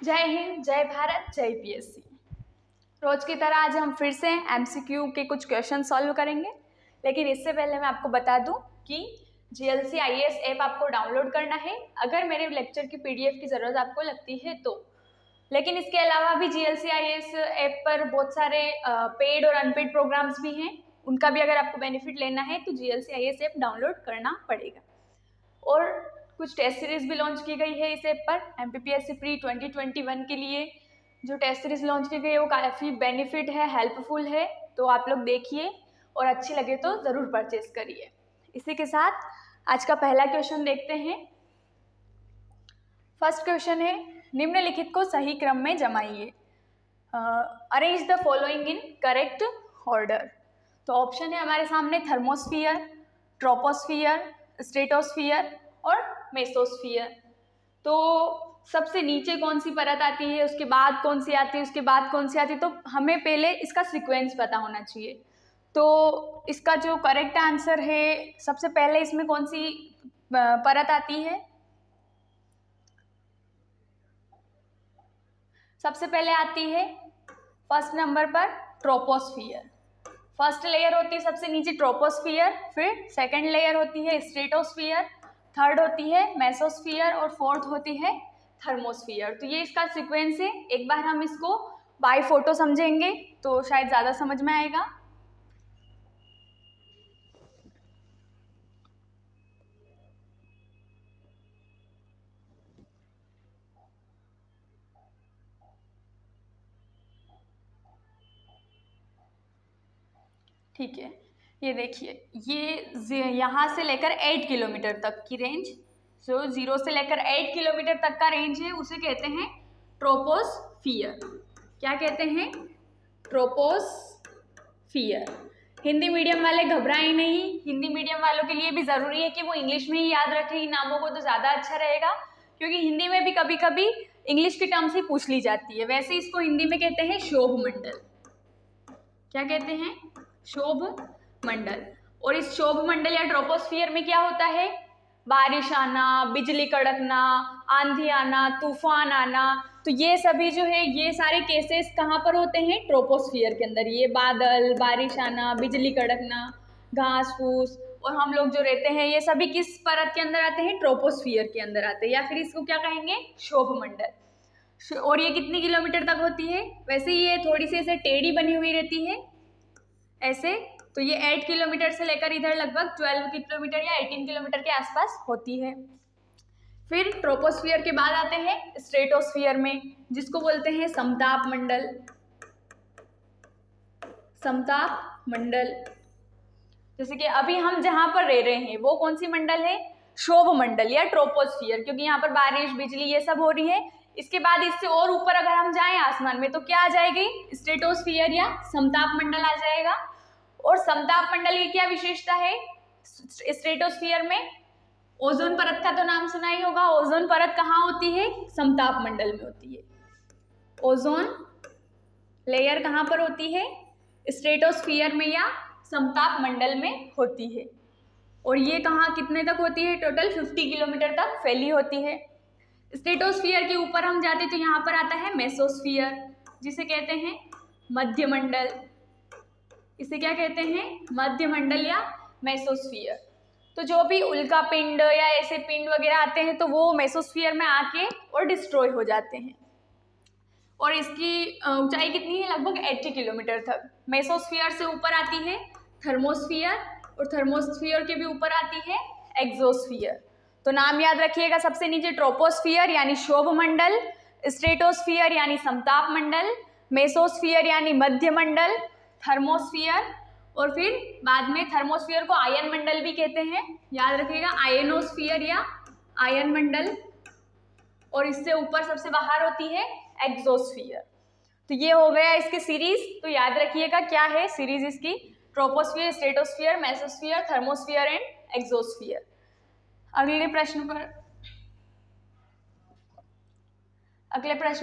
जय हिंद, जय भारत, जय पीएससी। रोज की तरह आज हम फिर से एमसीक्यू के कुछ क्वेश्चन सॉल्व करेंगे, लेकिन इससे पहले मैं आपको बता दूं कि जीएलसी आईएएस ऐप आपको डाउनलोड करना है अगर मेरे लेक्चर की पीडीएफ की ज़रूरत आपको लगती है तो। लेकिन इसके अलावा भी जीएलसी आईएएस ऐप पर बहुत सारे पेड और अनपेड प्रोग्राम्स भी हैं, उनका भी अगर आपको बेनिफिट लेना है तो जीएलसी आईएएस ऐप डाउनलोड करना पड़ेगा। और कुछ टेस्ट सीरीज भी लॉन्च की गई है इस ऐप पर। एमपीपीएससी प्री 2021 के लिए जो टेस्ट सीरीज लॉन्च की गई है वो काफ़ी बेनिफिट है, हेल्पफुल है, तो आप लोग देखिए और अच्छी लगे तो ज़रूर परचेज करिए। इसी के साथ आज का पहला क्वेश्चन देखते हैं। फर्स्ट क्वेश्चन है, निम्नलिखित को सही क्रम में जमाइए। Arrange the following in correct order. तो ऑप्शन है हमारे सामने थर्मोस्फियर, ट्रोपोस्फियर, स्ट्रेटोस्फियर और मेसोस्फियर। तो सबसे नीचे कौन सी परत आती है, उसके बाद कौन सी आती है, उसके बाद कौन सी आती है, तो हमें पहले इसका सीक्वेंस पता होना चाहिए। तो इसका जो करेक्ट आंसर है, सबसे पहले इसमें कौन सी परत आती है? सबसे पहले आती है फर्स्ट नंबर पर ट्रोपोस्फियर। फर्स्ट लेयर होती है सबसे नीचे ट्रोपोस्फियर, फिर सेकंड लेयर होती है स्ट्रेटोस्फियर, थर्ड होती है मेसोस्फियर और फोर्थ होती है थर्मोस्फियर। तो ये इसका सीक्वेंस है। एक बार हम इसको बाय फोटो समझेंगे तो शायद ज़्यादा समझ में आएगा। ठीक है, ये देखिए, ये यहाँ से लेकर 8 किलोमीटर तक की रेंज, जो 0 से लेकर 8 किलोमीटर तक का रेंज है, उसे कहते हैं ट्रोपोस्फियर। क्या कहते हैं? ट्रोपोस्फियर। हिंदी मीडियम वाले घबराएं नहीं, हिंदी मीडियम वालों के लिए भी ज़रूरी है कि वो इंग्लिश में ही याद रखें इन नामों को, तो ज़्यादा अच्छा रहेगा, क्योंकि हिंदी में भी कभी कभी इंग्लिश की टर्म्स ही पूछ ली जाती है। वैसे इसको हिंदी में कहते हैं शोभ मंडल। क्या कहते हैं? शोभ मंडल। और इस शोभ मंडल या ट्रोपोस्फियर में क्या होता है? बारिश आना, बिजली कड़कना, आंधी आना, तूफान आना, तो ये सभी जो है, ये सारे केसेस कहाँ पर होते हैं? ट्रोपोस्फियर के अंदर। ये बादल, बारिश आना, बिजली कड़कना, घास फूस और हम लोग जो रहते हैं, ये सभी किस परत के अंदर आते हैं? ट्रोपोस्फियर के अंदर आते हैं, या फिर इसको क्या कहेंगे? शोभ मंडल। और ये कितनी किलोमीटर तक होती है? वैसे ये थोड़ी सी ऐसे टेढ़ी बनी हुई रहती है ऐसे, तो ये 8 किलोमीटर से लेकर इधर लगभग 12 किलोमीटर या 18 किलोमीटर के आसपास होती है। फिर ट्रोपोस्फियर के बाद आते हैं स्ट्रेटोस्फियर में, जिसको बोलते हैं समताप मंडल। समताप मंडल, जैसे कि अभी हम जहाँ पर रह रहे हैं वो कौन सी मंडल है? शोभ मंडल या ट्रोपोस्फियर, क्योंकि यहाँ पर बारिश बिजली ये सब हो रही है। इसके बाद इससे और ऊपर अगर हम जाएं आसमान में तो क्या आ जाएगी? स्ट्रेटोस्फियर या समताप मंडल आ जाएगा। और समताप मंडल की क्या विशेषता है? स्ट्रेटोस्फियर में ओजोन परत का तो नाम सुना ही होगा। ओजोन परत कहाँ होती है? समताप मंडल में होती है। ओजोन लेयर कहाँ पर होती है? स्ट्रेटोस्फियर में या समताप मंडल में होती है। और ये कहाँ कितने तक होती है? टोटल 50 किलोमीटर तक फैली होती है। स्ट्रेटोस्फियर के ऊपर हम जाते तो यहाँ पर आता है मेसोस्फियर, जिसे कहते हैं मध्य मंडल। इसे क्या कहते हैं? मध्य मंडल या मेसोस्फियर। तो जो भी उल्का पिंड या ऐसे पिंड वगैरह आते हैं तो वो मेसोस्फियर में आके और डिस्ट्रॉय हो जाते हैं। और इसकी ऊंचाई कितनी है? लगभग 80 किलोमीटर तक। मेसोस्फियर से ऊपर आती है थर्मोस्फियर, और थर्मोस्फियर के भी ऊपर आती है एक्सोस्फियर। तो नाम याद रखिएगा, सबसे नीचे ट्रोपोस्फियर यानी शोभ मंडल, स्ट्रेटोस्फियर यानी समताप मंडल, मेसोस्फियर यानी मध्य मंडल, थर्मोस्फियर, और फिर बाद में थर्मोस्फियर को आयन मंडल भी कहते हैं, याद रखिएगा, आयनोस्फियर या आयन मंडल। और इससे ऊपर सबसे बाहर होती है एक्सोस्फियर। तो ये हो गया इसकी सीरीज। तो याद रखिएगा क्या है सीरीज इसकी? Troposphere, stratosphere, mesosphere, thermosphere and exosphere. अगले प्रश्न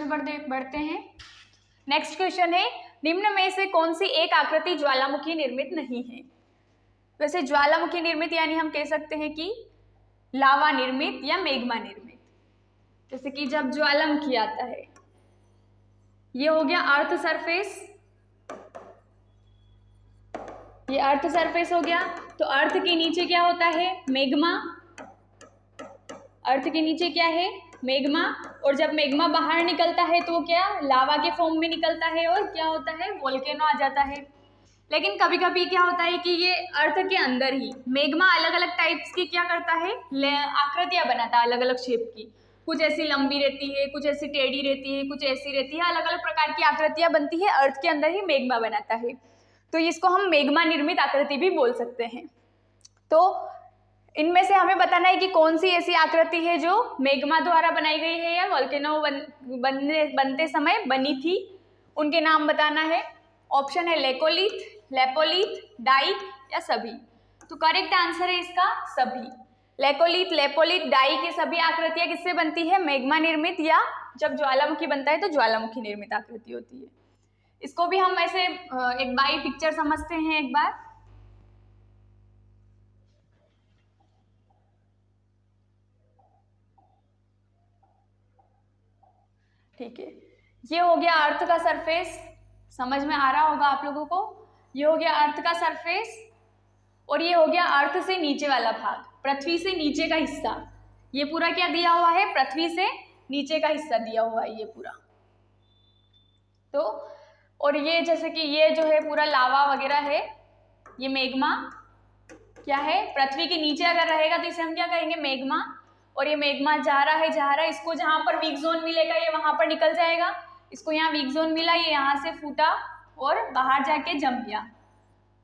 पर बढ़ते हैं। नेक्स्ट क्वेश्चन है, निम्न में से कौन सी एक आकृति ज्वालामुखी निर्मित नहीं है? वैसे ज्वालामुखी निर्मित यानी हम कह सकते हैं कि लावा निर्मित या मेग्मा निर्मित। जैसे कि जब ज्वालामुखी आता है ये हो गया अर्थ सरफेस, ये अर्थ सरफेस हो गया। तो अर्थ के नीचे क्या होता है, मैग्मा। अर्थ के नीचे क्या है, मैग्मा। और जब मैग्मा बाहर निकलता है तो क्या लावा के फॉर्म में निकलता है और क्या होता है, वोल्केनो आ जाता है। लेकिन कभी कभी क्या होता है कि ये अर्थ के अंदर ही मैग्मा अलग अलग टाइप्स की क्या करता है, आकृतियां बनाता है अलग अलग शेप की। कुछ ऐसी लंबी रहती है, कुछ ऐसी टेढ़ी रहती है, कुछ ऐसी रहती है, अलग अलग प्रकार की आकृतियां बनती है, अर्थ के अंदर ही मैग्मा बनाता है। तो इसको हम मैग्मा निर्मित आकृति भी बोल सकते हैं। तो इनमें से हमें बताना है कि कौन सी ऐसी आकृति है जो मैग्मा द्वारा बनाई गई है या वोल्केनो बनते समय बनी थी, उनके नाम बताना है। ऑप्शन है लेकोलिथ, लेपोलिथ, डाइक या सभी। तो करेक्ट आंसर है इसका सभी। लेकोलिथ, लेपोलिथ, डाइक ये सभी आकृतियां किससे बनती है, मैग्मा निर्मित, या जब ज्वालामुखी बनता है तो ज्वालामुखी निर्मित आकृति होती है। इसको भी हम ऐसे एक बाई पिक्चर समझते हैं एक बार। ठीक है, ये हो गया अर्थ का सरफेस, समझ में आ रहा होगा आप लोगों को। ये हो गया अर्थ का सरफेस और ये हो गया अर्थ से नीचे वाला भाग, पृथ्वी से नीचे का हिस्सा। ये पूरा क्या दिया हुआ है, पृथ्वी से नीचे का हिस्सा दिया हुआ है ये पूरा। तो और ये जैसे कि ये जो है पूरा लावा वगैरह है, ये मैग्मा क्या है, पृथ्वी के नीचे अगर रहेगा तो इसे हम क्या कहेंगे, मैग्मा। और ये मैग्मा जा रहा है, इसको जहाँ पर वीक जोन मिलेगा ये वहाँ पर निकल जाएगा। इसको यहाँ वीक जोन मिला, ये यहाँ से फूटा और बाहर जाके जम गया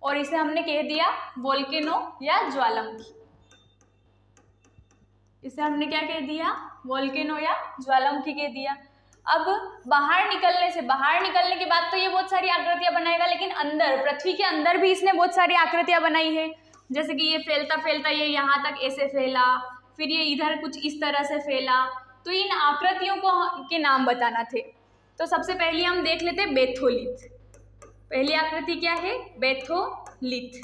और इसे हमने कह दिया वोल्केनो या ज्वालामुखी। इसे हमने क्या कह दिया, वोल्केनो या ज्वालामुखी कह दिया। अब बाहर निकलने के बाद तो ये बहुत सारी आकृतियां बनाएगा, लेकिन अंदर पृथ्वी के अंदर भी इसने बहुत सारी आकृतियां बनाई है। जैसे कि ये फैलता फैलता ये यहाँ तक ऐसे फैला, फिर ये इधर कुछ इस तरह से फैला। तो इन आकृतियों को के नाम बताना थे। तो सबसे पहले हम देख लेते हैं बेथोलिथ। पहली आकृति क्या है, बेथोलिथ।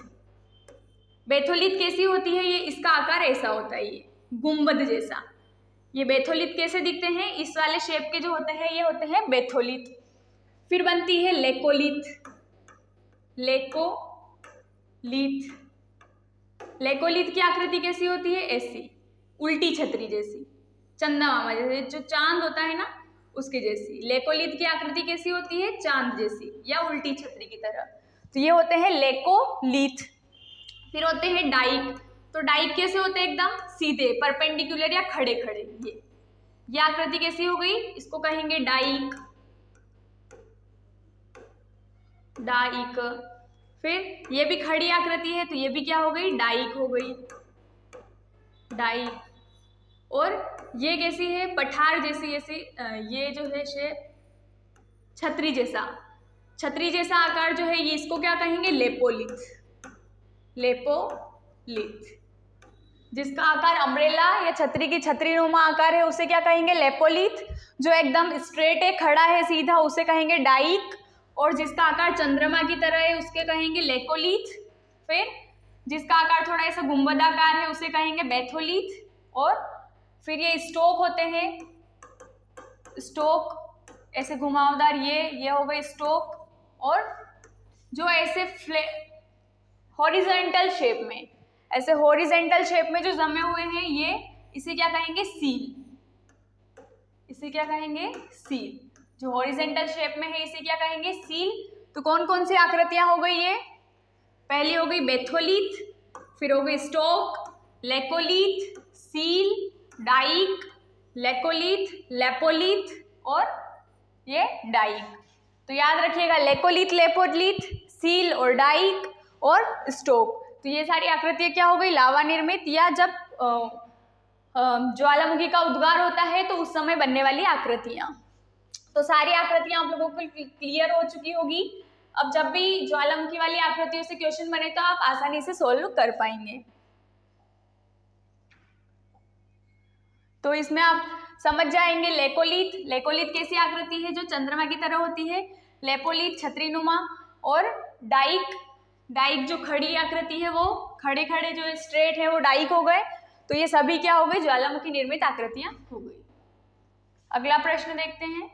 बेथोलिथ कैसी होती है, ये इसका आकार ऐसा होता है, ये गुंबद जैसा। ये बेथोलिथ कैसे दिखते हैं, इस वाले शेप के जो होते हैं ये होते हैं बेथोलिथ। फिर बनती है लेकोलिथ। लेकोलिथ, लेकोलिथ की आकृति कैसी होती है, ऐसी उल्टी छतरी जैसी, चंदा मामा जैसे जो चांद होता है ना उसके जैसी। लेकोलिथ की आकृति कैसी होती है, चांद जैसी या उल्टी छतरी की तरह। तो ये होते हैं लेकोलिथ। फिर होते हैं डाइक। तो डाइक कैसे होते हैं, एकदम सीधे परपेंडिकुलर या खड़े खड़े। ये आकृति कैसी हो गई, इसको कहेंगे डाइक। डाइक। फिर ये भी खड़ी आकृति है तो ये भी क्या हो गई, डाइक हो गई, डाइक। और ये कैसी है, पठार जैसी, ऐसी ये जो है शेप छतरी जैसा, छतरी जैसा आकार जो है ये इसको क्या कहेंगे, लेपोलिथ। लेपोलिथ। जिसका आकार अम्ब्रेला या छतरी की छतरीनुमा आकार है उसे क्या कहेंगे, लेपोलिथ। जो एकदम स्ट्रेट है, खड़ा है सीधा, उसे कहेंगे डाइक। और जिसका आकार चंद्रमा की तरह है उसके कहेंगे लेकोलिथ। फिर जिसका आकार थोड़ा ऐसा गुंबदाकार है उसे कहेंगे बेथोलिथ। और फिर ये स्टोक होते हैं, स्टोक ऐसे घुमावदार, ये हो गए स्टोक। और जो ऐसे हॉरिजॉन्टल शेप में, ऐसे हॉरिजॉन्टल शेप में जो जमे हुए हैं ये, इसे क्या कहेंगे, सील। इसे क्या कहेंगे, सील। जो हॉरिजॉन्टल शेप में है इसे क्या कहेंगे, सील। तो कौन कौन सी आकृतियां हो गई ये, पहली हो गई बेथोलिथ, फिर हो गई stock, laccolith, sill, dyke, laccolith, lopolith और ये डाइक। तो याद रखिएगा लेकोलिथ, लेपोलिथ, सील और डाइक और स्टोक। तो ये सारी आकृतियां क्या हो गई, लावा निर्मित या जब ज्वालामुखी का उद्गार होता है तो उस समय बनने वाली आकृतियां। तो सारी आकृतियां आप लोगों को क्लियर हो चुकी होगी। अब जब भी ज्वालामुखी वाली आकृतियों से क्वेश्चन बने तो आप आसानी से सोल्व कर पाएंगे। तो इसमें आप समझ जाएंगे लेकोलिथ। लेकोलिथ कैसी आकृति है, जो चंद्रमा की तरह होती है। लेपोलिथ छतरीनुमा। और डाइक, डाइक जो खड़ी आकृति है वो खड़े खड़े जो स्ट्रेट है वो डाइक हो गए। तो ये सभी क्या हो गए, ज्वालामुखी निर्मित आकृतियां हो गई। अगला प्रश्न देखते हैं।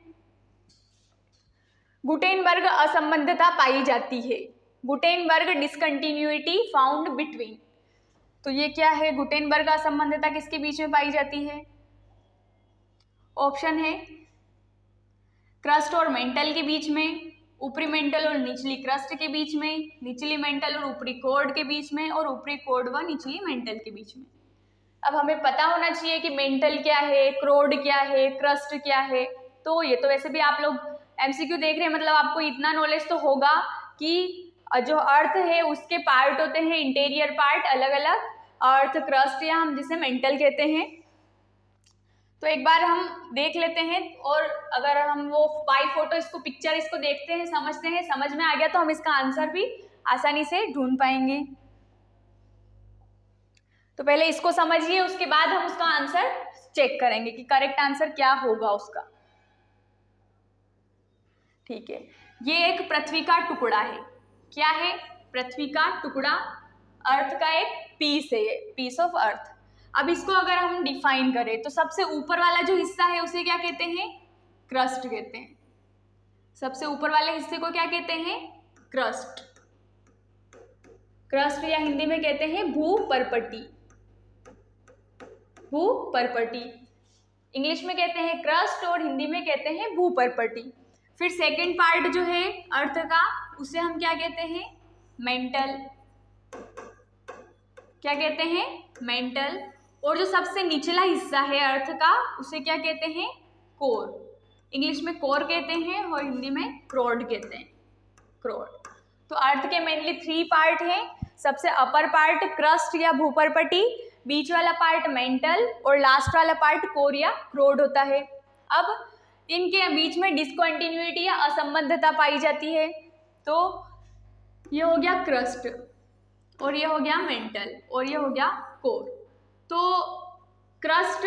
गुटेनबर्ग असंबद्धता पाई जाती है, गुटेनबर्ग डिसकंटिन्यूटी फाउंड बिटवीन। तो ये क्या है, गुटेनबर्ग असंबद्धता किसके बीच में पाई जाती है? ऑप्शन है क्रस्ट और मेंटल के बीच में, ऊपरी मेंटल और निचली क्रस्ट के बीच में, निचली मेंटल और ऊपरी कोर्ड के बीच में, और ऊपरी कोर्ड व निचली मेंटल के बीच में। अब हमें पता होना चाहिए कि मेंटल क्या है, क्रोड क्या है, क्रस्ट क्या है। तो ये तो वैसे भी आप लोग एमसीक्यू देख रहे हैं, मतलब आपको इतना नॉलेज तो होगा कि जो अर्थ है उसके पार्ट होते हैं, इंटीरियर पार्ट अलग अलग, अर्थ, क्रस्ट या हम जिसे मेंटल कहते हैं। तो एक बार हम देख लेते हैं, और अगर हम वो बाई फोटो इसको पिक्चर इसको देखते हैं, समझते हैं, समझ में आ गया तो हम इसका आंसर भी आसानी से ढूंढ पाएंगे। तो पहले इसको समझिए, उसके बाद हम उसका आंसर चेक करेंगे कि करेक्ट आंसर क्या होगा उसका। ठीक है, ये एक पृथ्वी का टुकड़ा है। क्या है? पृथ्वी का टुकड़ा, अर्थ का एक पीस है, पीस ऑफ अर्थ। अब इसको अगर हम डिफाइन करें तो सबसे ऊपर वाला जो हिस्सा है उसे क्या कहते हैं? क्रस्ट कहते हैं। सबसे ऊपर वाले हिस्से को क्या कहते हैं? क्रस्ट। क्रस्ट या हिंदी में कहते हैं भूपर्पटी। भूपर्पटी इंग्लिश में कहते हैं क्रस्ट और हिंदी में कहते हैं भूपर्पटी। फिर सेकंड पार्ट जो है अर्थ का, उसे हम क्या कहते हैं? मेंटल। क्या कहते हैं? मेंटल। और जो सबसे निचला हिस्सा है अर्थ का, उसे क्या कहते हैं? कोर। इंग्लिश में कोर कहते हैं और हिंदी में क्रोड कहते हैं, क्रोड। तो अर्थ के मेनली 3 पार्ट हैं। सबसे अपर पार्ट क्रस्ट या भूपर्पटी, बीच वाला पार्ट मेंटल और लास्ट वाला पार्ट कोर या क्रोड होता है। अब इनके बीच में डिसकंटिन्यूटी या असंबद्धता पाई जाती है। तो ये हो गया क्रस्ट, और ये हो गया मेंटल, और ये हो गया कोर। तो क्रस्ट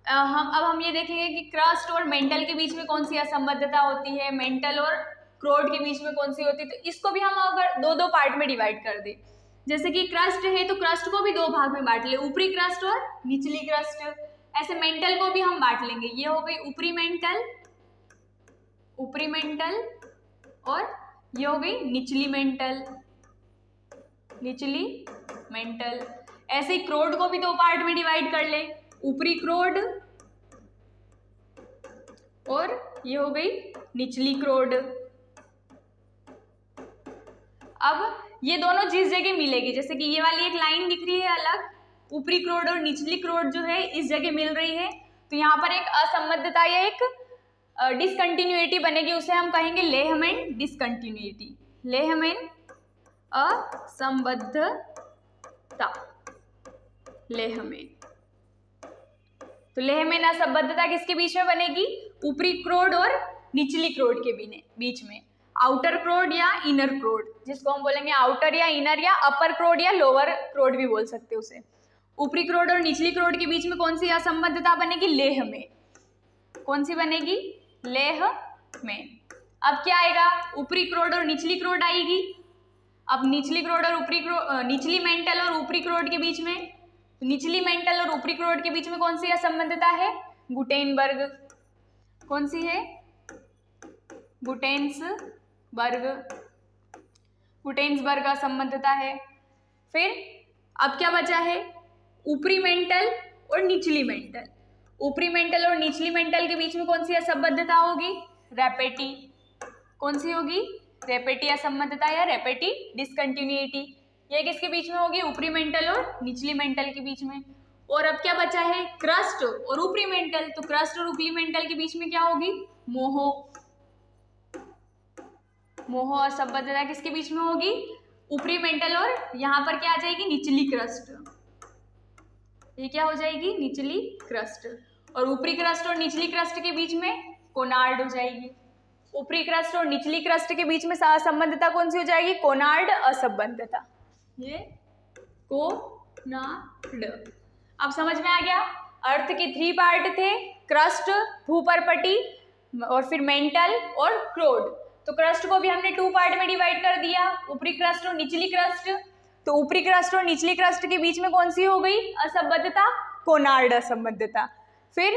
हम ये देखेंगे कि क्रस्ट और मेंटल के बीच में कौन सी असंबद्धता होती है, मेंटल और क्रोड के बीच में कौन सी होती है। तो इसको भी हम अगर 2-2 पार्ट में डिवाइड कर दें, जैसे कि क्रस्ट है तो क्रस्ट को भी 2 भाग में बांट ले, ऊपरी क्रस्ट और निचली क्रस्ट। ऐसे मेंटल को भी हम बांट लेंगे, ये हो गई ऊपरी मेंटल, ऊपरी मेंटल, और ये हो गई निचली मेंटल, निचली मेंटल। ऐसे ही क्रोड को भी 2 पार्ट में डिवाइड कर ले, ऊपरी क्रोड और ये हो गई निचली क्रोड। अब ये दोनों जिस जगह मिलेगी, जैसे कि ये वाली एक लाइन दिख रही है अलग, ऊपरी क्रोड और निचली क्रोड जो है इस जगह मिल रही है, तो यहाँ पर एक असंबद्धता या एक डिसकंटिन्यूटी बनेगी, उसे हम कहेंगे लेहमैन डिसकंटिन्यूटी, लेहमैन असंबद्धता, लेहमैन। तो लेहमैन असंबद्धता किसके बीच में बनेगी? ऊपरी क्रोड और निचली क्रोड के बीच में, आउटर क्रोड या इनर क्रोड, जिसको हम बोलेंगे आउटर या इनर या अपर क्रोड या लोअर क्रोड भी बोल सकते हैं उसे। ऊपरी क्रोड और निचली क्रोड के बीच में कौन सी असंबद्धता बनेगी? लेह में। कौन सी बनेगी? लेह में। अब क्या आएगा? ऊपरी क्रोड और निचली क्रोड आएगी। अब निचली क्रोड और ऊपरी क्रोड, निचली मेंटल और ऊपरी क्रोड के बीच में, निचली मेंटल और ऊपरी क्रोड के बीच में कौन सी असंबद्धता है? गुटेनबर्ग। कौन सी है? गुटेन्सबर्ग, गुटेन्सबर्ग असंबद्धता है। फिर अब क्या बचा है? ऊपरी मेंटल और निचली मेंटल। ऊपरी मेंटल और निचली मेंटल के बीच में कौन सी असंबद्धता होगी? रेपेटी। कौन सी होगी? रेपेटी असंबद्धता या रेपेटी डिसकंटिन्यूटी। ये किसके बीच में होगी? ऊपरी मेंटल और निचली मेंटल के बीच में। और अब क्या बचा है? क्रस्ट और ऊपरी मेंटल। तो क्रस्ट और ऊपरी मेंटल के बीच में क्या होगी? मोहो। मोहो असंबद्धता किसके बीच में होगी? ऊपरी मेंटल और यहाँ पर क्या आ जाएगी? निचली क्रस्ट। ये क्या हो जाएगी? निचली क्रस्ट। और ऊपरी क्रस्ट और निचली क्रस्ट के बीच में कोनार्ड हो जाएगी। ऊपरी क्रस्ट और निचली क्रस्ट के बीच में असंबद्धता कौन सी हो जाएगी? कोनार्ड असंबद्धता। ये कोनार्ड। अब समझ में आ गया? अर्थ के 3 पार्ट थे, क्रस्ट, भूपर्पटी और फिर मेंटल और क्रोड। तो क्रस्ट को भी हमने 2 पार्ट में डिवाइड कर दिया, ऊपरी क्रस्ट और निचली क्रस्ट। तो ऊपरी क्रस्ट और निचली क्रस्ट के बीच में कौन सी हो गई असंबद्धता? कोनार्ड असंबद्धता। फिर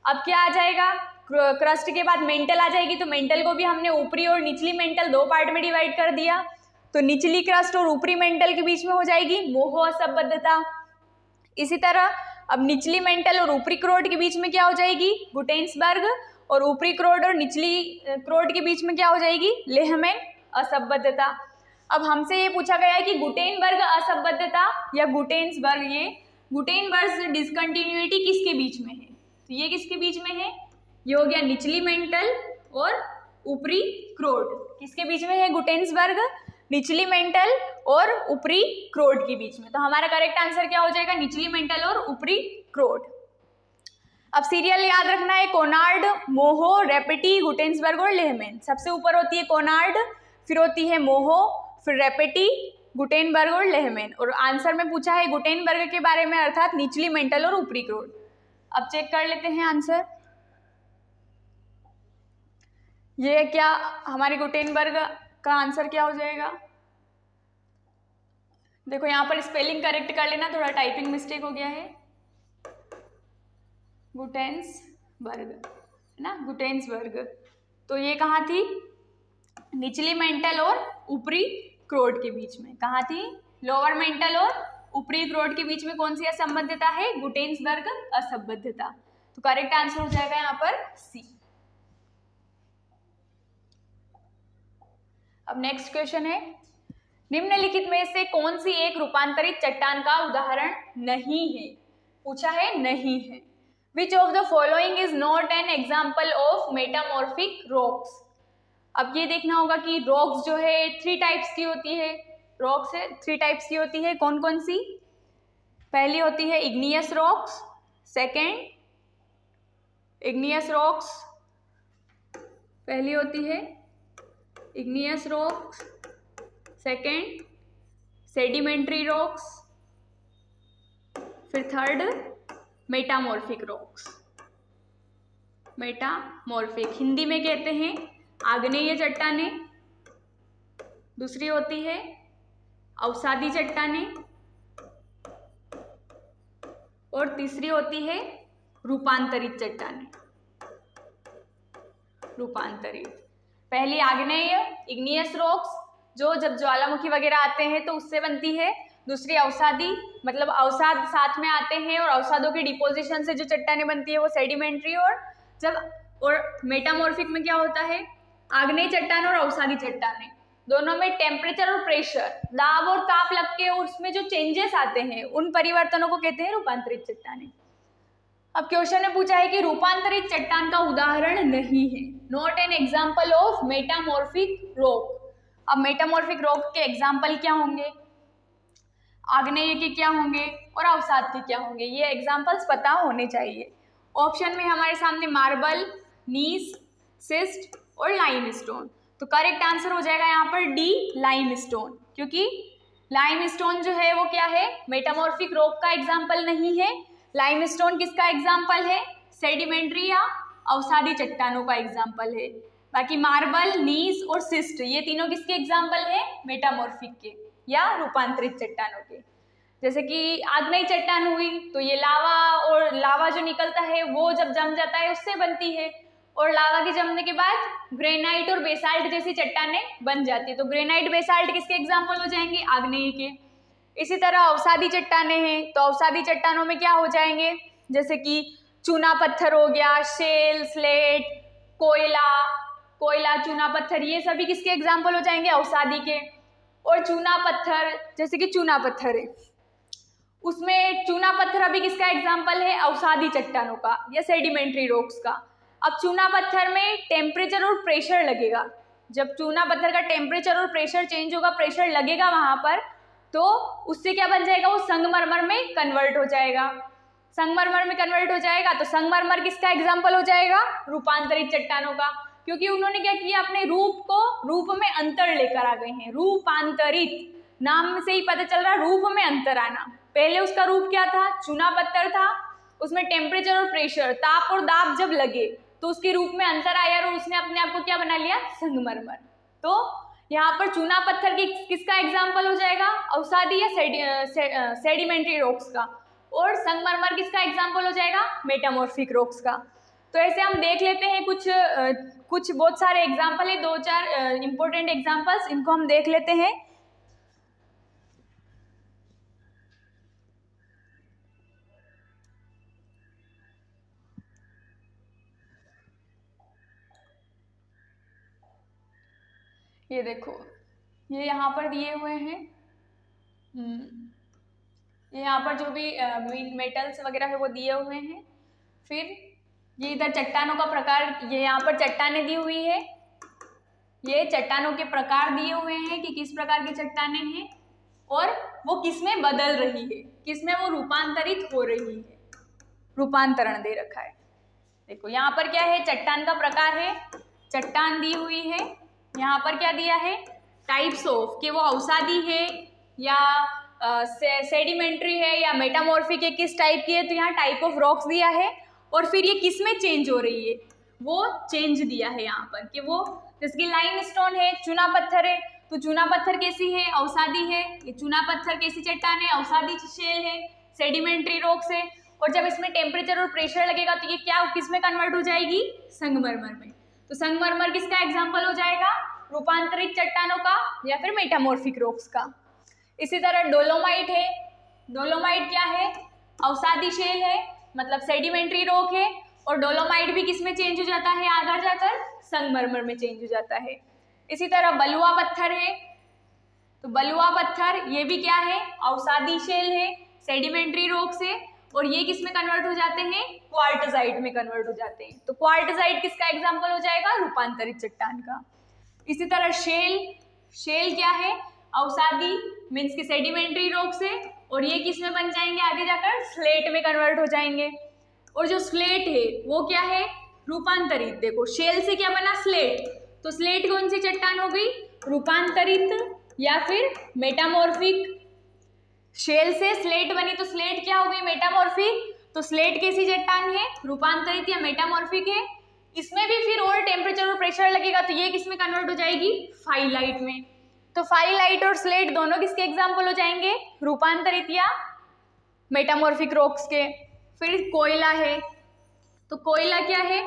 अब क्या आ जाएगा? क्रस्ट के बाद मेंटल आ जाएगी, तो मेंटल को भी हमने ऊपरी और निचली मेंटल दो पार्ट में डिवाइड कर दिया। तो निचली क्रस्ट और ऊपरी मेंटल के बीच में हो जाएगी मोहो असंबद्धता। इसी तरह अब निचली मेंटल और ऊपरी क्रोड के बीच में क्या हो जाएगी, गुटेन्सबर्ग, और ऊपरी क्रोड और निचली क्रोड के बीच में क्या हो जाएगी, लेहमैन असंबद्धता। अब हमसे ये पूछा गया है कि गुटेनबर्ग असंबद्धता या गुटेन्सबर्ग, ये गुटेनबर्ग डिसकंटिन्यूटी किसके बीच में है, तो ये किसके बीच में है, ये हो गया निचली मेंटल और ऊपरी क्रोड, किसके बीच में है गुटेन्सबर्ग, निचली मेंटल और ऊपरी क्रोड के बीच में। तो हमारा करेक्ट आंसर क्या हो जाएगा, निचली मेंटल और ऊपरी क्रोड। अब सीरियल याद रखना है, कोनार्ड, मोहो, रेपेटी, गुटेन्सबर्ग और लेहमैन। सबसे ऊपर होती है कोनार्ड, फिर होती है मोहो, फिर रेपेटी, गुटेनबर्ग और लेहमैन। और आंसर में पूछा है गुटेनबर्ग के बारे में, अर्थात निचली मेंटल और ऊपरी क्रोड। अब चेक कर लेते हैं आंसर। ये क्या हमारी गुटेनबर्ग का आंसर क्या हो जाएगा, देखो यहाँ पर स्पेलिंग करेक्ट कर लेना, थोड़ा टाइपिंग मिस्टेक हो गया है, गुटेन्सबर्ग है ना, गुटेन्सबर्ग। तो ये कहाँ थी, निचली मेंटल और ऊपरी क्रोड के बीच में। कहाँ थी, लोअर मेंटल और ऊपरी क्रोड के बीच में कौन सी असंबद्धता है, गुटेन्सबर्ग असंबद्धता। तो करेक्ट आंसर हो जाएगा यहाँ पर सी। अब नेक्स्ट क्वेश्चन है, निम्नलिखित में से कौन सी एक रूपांतरित चट्टान का उदाहरण नहीं है, पूछा है नहीं है। Which of the following is not an example of metamorphic rocks? अब ये देखना होगा कि रॉक्स जो है 3 टाइप्स की होती है, रॉक्स है 3 टाइप्स की होती है, कौन कौन सी, पहली होती है igneous rocks, second igneous rocks, पहली होती है igneous rocks, second sedimentary rocks, फिर third metamorphic rocks. Metamorphic Hindi में कहते हैं आग्नेय चट्टानें, दूसरी होती है अवसादी चट्टानें, और तीसरी होती है रूपांतरित चट्टानें। रूपांतरित, पहली आग्नेय इग्नियस रॉक्स, जो जब ज्वालामुखी वगैरह आते हैं तो उससे बनती है, दूसरी अवसादी, मतलब अवसाद साथ में आते हैं और अवसादों की डिपोजिशन से जो चट्टानें बनती है वो सेडिमेंट्री, और मेटामॉर्फिक में क्या होता है, आग्नेय चट्टान और अवसादी चट्टानें दोनों में टेम्परेचर और प्रेशर, दाब और ताप लग के उसमें जो चेंजेस आते हैं उन परिवर्तनों को कहते हैं रूपांतरित चट्टानें। अब क्वेश्चन ने पूछा है कि रूपांतरित चट्टान का उदाहरण नहीं है, not an example of metamorphic rock. अब मेटामॉर्फिक रॉक के एग्जाम्पल क्या होंगे, आग्नेय के क्या होंगे और अवसाद के क्या होंगे, ये एग्जाम्पल्स पता होने चाहिए। ऑप्शन में हमारे सामने मार्बल, नीस, सिस्ट और लाइमस्टोन। तो करेक्ट आंसर हो जाएगा यहाँ पर डी, लाइमस्टोन, क्योंकि लाइमस्टोन जो है वो क्या है, मेटामॉर्फिक रॉक का एग्जाम्पल नहीं है। लाइमस्टोन किसका एग्जाम्पल है, सेडिमेंट्री या अवसादी चट्टानों का एग्जाम्पल है। बाकी मार्बल, नीस और सिस्ट ये तीनों किसके एग्जाम्पल है, मेटामॉर्फिक के या रूपांतरित चट्टानों के। जैसे कि आग्नेय चट्टान हुई तो ये लावा, और लावा जो निकलता है वो जब जम जाता है उससे बनती है, और लावा के जमने के बाद ग्रेनाइट और बेसाल्ट जैसी चट्टानें बन जाती है। तो ग्रेनाइट, बेसाल्ट किसके एग्जाम्पल हो जाएंगे, आग्नेय के। इसी तरह अवसादी चट्टानें हैं तो अवसादी चट्टानों में क्या हो जाएंगे, जैसे कि चूना पत्थर हो गया, शेल, स्लेट, कोयला, चूना पत्थर, ये सभी किसके एग्जाम्पल हो जाएंगे, अवसादी के। और चूना पत्थर, जैसे कि चूना पत्थर है, उसमें चूना पत्थर अभी किसका एग्जाम्पल है, अवसादी चट्टानों का या सेडिमेंट्री रॉक्स का। अब चूना पत्थर में टेम्परेचर और प्रेशर लगेगा, जब चूना पत्थर का टेम्परेचर और प्रेशर चेंज होगा, प्रेशर लगेगा वहां पर, तो उससे क्या बन जाएगा, वो संगमरमर में कन्वर्ट हो जाएगा। संगमरमर में कन्वर्ट हो जाएगा तो संगमरमर किसका एग्जाम्पल हो जाएगा, रूपांतरित चट्टानों का, क्योंकि उन्होंने क्या किया, अपने रूप में अंतर लेकर आ गए हैं। रूपांतरित, नाम से ही पता चल रहा रूप में अंतर आना। पहले उसका रूप क्या था, चूना पत्थर था, उसमें टेम्परेचर और प्रेशर, ताप और दाब जब लगे तो उसके रूप में अंतर आया और उसने अपने आप को क्या बना लिया, संगमरमर। तो यहाँ पर चूना पत्थर की किसका एग्जाम्पल हो जाएगा, अवसादी या सेडिमेंट्री रॉक्स का, और संगमरमर किसका एग्जाम्पल हो जाएगा, मेटामॉर्फिक रॉक्स का। तो तो ऐसे हम देख लेते हैं कुछ बहुत सारे एग्जाम्पल है, 2-4 इंपॉर्टेंट एग्जाम्पल्स, इनको हम देख लेते हैं। ये देखो, ये यहाँ पर दिए हुए हैं, ये यहाँ पर जो भी मेटल्स वगैरह है वो दिए हुए हैं। फिर ये इधर चट्टानों का प्रकार, ये यहाँ पर चट्टानें दी हुई है, ये चट्टानों के प्रकार दिए हुए हैं कि किस प्रकार की चट्टानें हैं और वो किस में बदल रही है, किस में वो रूपांतरित हो रही है, रूपांतरण दे रखा है। देखो यहाँ पर क्या है, चट्टान का प्रकार है, चट्टान दी हुई है। यहाँ पर क्या दिया है, टाइप्स ऑफ, कि वो अवसादी है या सेडिमेंट्री है या मेटामॉर्फिक है, किस टाइप की है, तो यहाँ टाइप ऑफ रॉक्स दिया है। और फिर ये किस में चेंज हो रही है, वो चेंज दिया है यहाँ पर कि वो, जैसे कि लाइमस्टोन है, चूना पत्थर है, तो चूना पत्थर कैसी है, अवसादी है। ये चूना पत्थर कैसी चट्टान है, अवसादी शेल है, सेडिमेंट्री रॉक्स है। और जब इसमें टेम्परेचर और प्रेशर लगेगा तो ये क्या, किस में कन्वर्ट हो जाएगी, संगमरमर में। तो संगमरमर किसका एग्जाम्पल हो जाएगा, रूपांतरित चट्टानों का या फिर मेटामॉर्फिक रॉक्स का। इसी तरह डोलोमाइट है, डोलोमाइट क्या है, अवसादी शेल है, मतलब सेडिमेंट्री रॉक है। और डोलोमाइट भी किस में चेंज हो जाता है, आगे जाकर संगमरमर में चेंज हो जाता है। इसी तरह बलुआ पत्थर है, तो बलुआ पत्थर ये भी क्या है, अवसादी शेल है, सेडिमेंट्री रॉक से, और ये किस में कन्वर्ट हो जाते हैं, क्वार्टजाइट में कन्वर्ट हो जाते हैं। तो क्वार्टजाइट किसका एग्जाम्पल हो जाएगा, रूपांतरित चट्टान का। इसी तरह शेल, शेल क्या है, अवसादी मीन्स की सेडिमेंट्री रॉक से, और ये किस में बन जाएंगे, आगे जाकर स्लेट में कन्वर्ट हो जाएंगे। और जो स्लेट है वो क्या है, रूपांतरित। देखो शेल से क्या बना, स्लेट, तो स्लेट कौन सी चट्टान हो गई, रूपांतरित या फिर मेटामॉर्फिक। शेल से स्लेट बनी तो स्लेट क्या हो गई, मेटामॉर्फिक। तो स्लेट कैसी चट्टान है, रूपांतरित या मेटामॉर्फिक है। इसमें भी फिर और टेम्परेचर और प्रेशर लगेगा तो ये किस में कन्वर्ट हो जाएगी, फाइलाइट में। तो फाइलाइट और स्लेट दोनों किसके एग्जाम्पल हो जाएंगे, रूपांतरित या मेटामॉर्फिक रॉक्स के। फिर कोयला है, तो कोयला क्या है,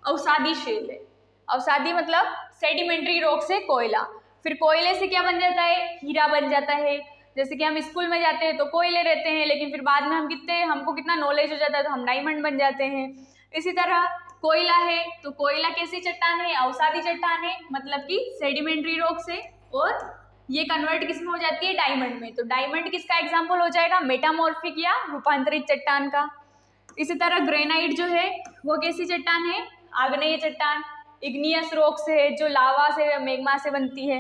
अवसादी शेल है, अवसादी मतलब सेडिमेंट्री रॉक से कोयला। फिर कोयले से क्या बन जाता है, हीरा बन जाता है। जैसे कि हम स्कूल में जाते हैं तो कोयले रहते हैं, लेकिन फिर बाद में हमको कितना नॉलेज हो जाता है तो हम डायमंड बन जाते हैं। इसी तरह कोयला है, तो कोयला कैसी चट्टान है, अवसादी चट्टान है, मतलब कि सेडिमेंट्री रॉक से, और ये कन्वर्ट किस में हो जाती है, डायमंड में। तो डायमंड किसका एग्जाम्पल हो जाएगा, मेटामॉर्फिक या रूपांतरित चट्टान का। इसी तरह ग्रेनाइट जो है वो कैसी चट्टान है, आग्नेय चट्टान, इग्नियस रॉक से है, जो लावा से, मैग्मा से बनती है।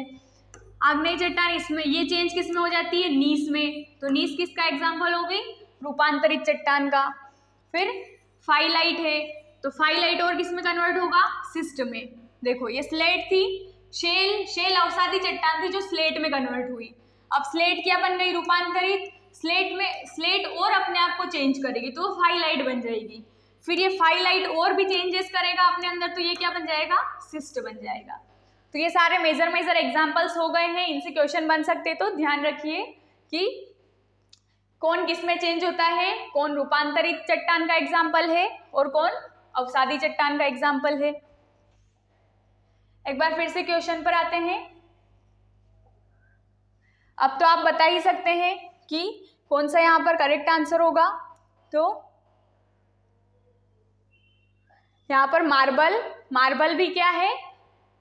आग्नेय चट्टान, इसमें ये चेंज किस में हो जाती है, नीस में। तो नीस किसका एग्जाम्पल हो गई, रूपांतरित चट्टान का। फिर फाइलाइट है, तो फाइलाइट और किस में कन्वर्ट होगा, सिस्ट में। देखो ये स्लेट थी, शेल अवसादी चट्टान थी जो स्लेट में कन्वर्ट हुई। अब स्लेट क्या बन गई, रूपांतरित। स्लेट और अपने आप को चेंज करेगी तो फाइलाइट बन जाएगी। फिर ये फाइलाइट और भी चेंजेस करेगा अपने अंदर तो ये क्या बन जाएगा, सिस्ट बन जाएगा। तो ये सारे मेजर एग्जाम्पल्स हो गए हैं, इनसे क्वेश्चन बन सकते। तो ध्यान रखिए कि कौन किस में चेंज होता है, कौन रूपांतरित चट्टान का एग्जाम्पल है और कौन अवसादी चट्टान का एग्जाम्पल है। एक बार फिर से क्वेश्चन पर आते हैं। अब तो आप बता ही सकते हैं कि कौन सा यहाँ पर करेक्ट आंसर होगा। तो यहाँ पर मार्बल भी क्या है,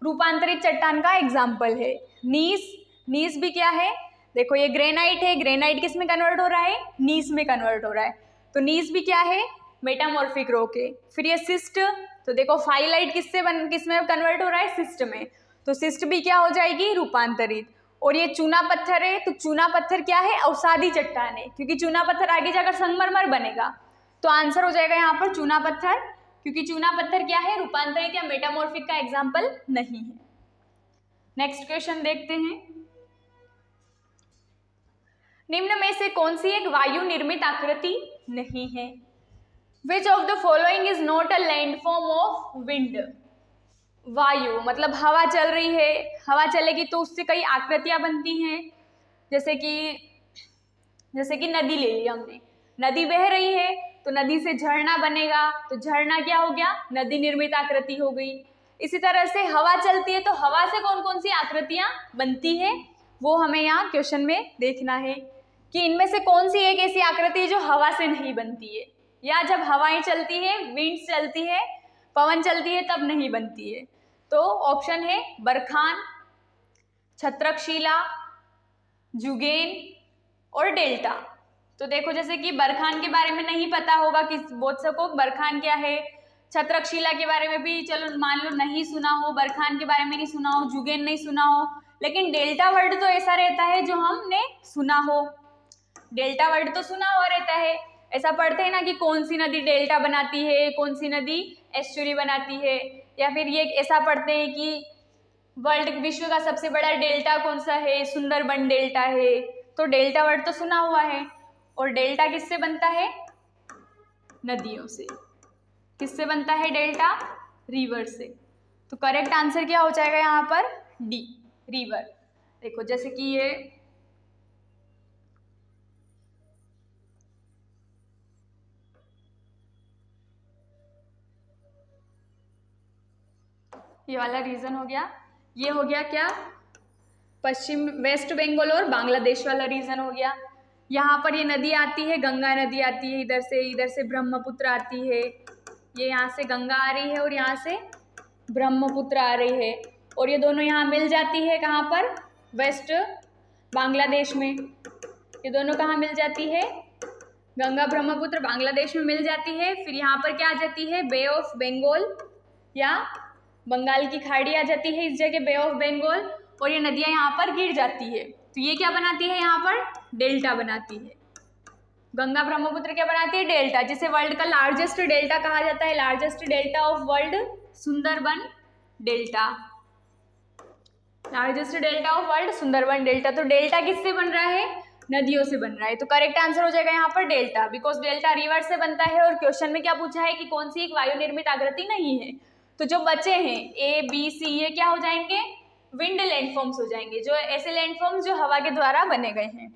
रूपांतरित चट्टान का एग्जाम्पल है। नीस भी क्या है, देखो ये ग्रेनाइट है, ग्रेनाइट किस में कन्वर्ट हो रहा है, नीस में कन्वर्ट हो रहा है। तो नीस भी क्या है, मेटामॉर्फिक रॉक है। फिर ये सिस्ट, तो देखो फाइलाइट किस में कन्वर्ट हो रहा है, सिस्ट में। तो सिस्ट भी क्या हो जाएगी, रूपांतरित। और ये चूना पत्थर है, तो चूना पत्थर क्या है, अवसादी चट्टान है, क्योंकि चूना पत्थर आगे जाकर संगमरमर बनेगा। तो आंसर हो जाएगा यहाँ पर चूना पत्थर, क्योंकि चूना पत्थर क्या है, रूपांतरित या मेटामॉर्फिक का एग्जाम्पल नहीं है। नेक्स्ट क्वेश्चन देखते हैं। निम्न में से कौन सी एक वायु निर्मित आकृति नहीं है। Which of the following is not a landform of wind. वायु मतलब हवा चल रही है, हवा चलेगी तो उससे कई आकृतियां बनती हैं। जैसे कि नदी ले ली हमने, नदी बह रही है तो नदी से झरना बनेगा, तो झरना क्या हो गया, नदी निर्मित आकृति हो गई। इसी तरह से हवा चलती है, तो हवा से कौन कौन सी आकृतियां बनती है वो हमें यहाँ क्वेश्चन में देखना है कि इनमें से कौन सी एक ऐसी आकृति है जो हवा से नहीं बनती है, या जब हवाएं चलती है, विंड्स चलती है, पवन चलती है, तब नहीं बनती है। तो ऑप्शन है बरखान, छत्रकशिला, जुगेन और डेल्टा। तो देखो जैसे कि बरखान के बारे में नहीं पता होगा कि बहुत सबको बरखान क्या है, छत्रकशिला के बारे में भी चलो मान लो नहीं सुना हो, बरखान के बारे में नहीं सुना हो, जुगेन नहीं सुना हो, लेकिन डेल्टा वर्ड तो ऐसा रहता है जो हमने सुना हो। डेल्टा वर्ड तो सुना हुआ रहता है, ऐसा पढ़ते हैं ना कि कौन सी नदी डेल्टा बनाती है, कौन सी नदी एस्चुरी बनाती है, या फिर ये ऐसा पढ़ते हैं कि विश्व का सबसे बड़ा डेल्टा कौन सा है, सुंदरबन डेल्टा है। तो डेल्टा वर्ड तो सुना हुआ है, और डेल्टा किससे बनता है, नदियों से। किससे बनता है डेल्टा, रिवर से। तो करेक्ट आंसर क्या हो जाएगा यहाँ पर, डी, रिवर। देखो जैसे कि ये वाला रीजन हो गया। ये हो गया क्या, पश्चिम वेस्ट बंगाल और बांग्लादेश वाला रीजन हो गया। यहाँ पर ये नदी आती है, गंगा नदी आती है, इधर से ब्रह्मपुत्र आती है, ये यहाँ से गंगा आ रही है और यहाँ से ब्रह्मपुत्र आ रही है, और ये दोनों यहाँ मिल जाती है कहाँ पर, वेस्ट बांग्लादेश में। ये दोनों कहाँ मिल जाती है, गंगा ब्रह्मपुत्र बांग्लादेश में मिल जाती है। फिर यहाँ पर क्या आ जाती है, बे ऑफ बंगाल या बंगाल की खाड़ी आ जाती है इस जगह, बे ऑफ बंगाल, और ये नदियाँ यहाँ पर गिर जाती है। तो ये क्या बनाती है, यहाँ पर डेल्टा बनाती है। गंगा ब्रह्मपुत्र क्या बनाती है, डेल्टा, जिसे वर्ल्ड का लार्जेस्ट डेल्टा कहा जाता है, largest delta of world, Sundarban delta, largest delta of world Sundarban delta. तो डेल्टा किससे बन रहा है, नदियों से बन रहा है। तो करेक्ट आंसर हो जाएगा यहाँ पर डेल्टा, बिकॉज डेल्टा रिवर से बनता है। और क्वेश्चन में क्या पूछा है कि कौन सी एक वायु निर्मित आकृति नहीं है। तो जो बचे हैं ए बी सी, ये क्या हो जाएंगे, विंड लैंडफॉर्म्स हो जाएंगे, जो ऐसे लैंडफॉर्म्स जो हवा के द्वारा बने गए हैं।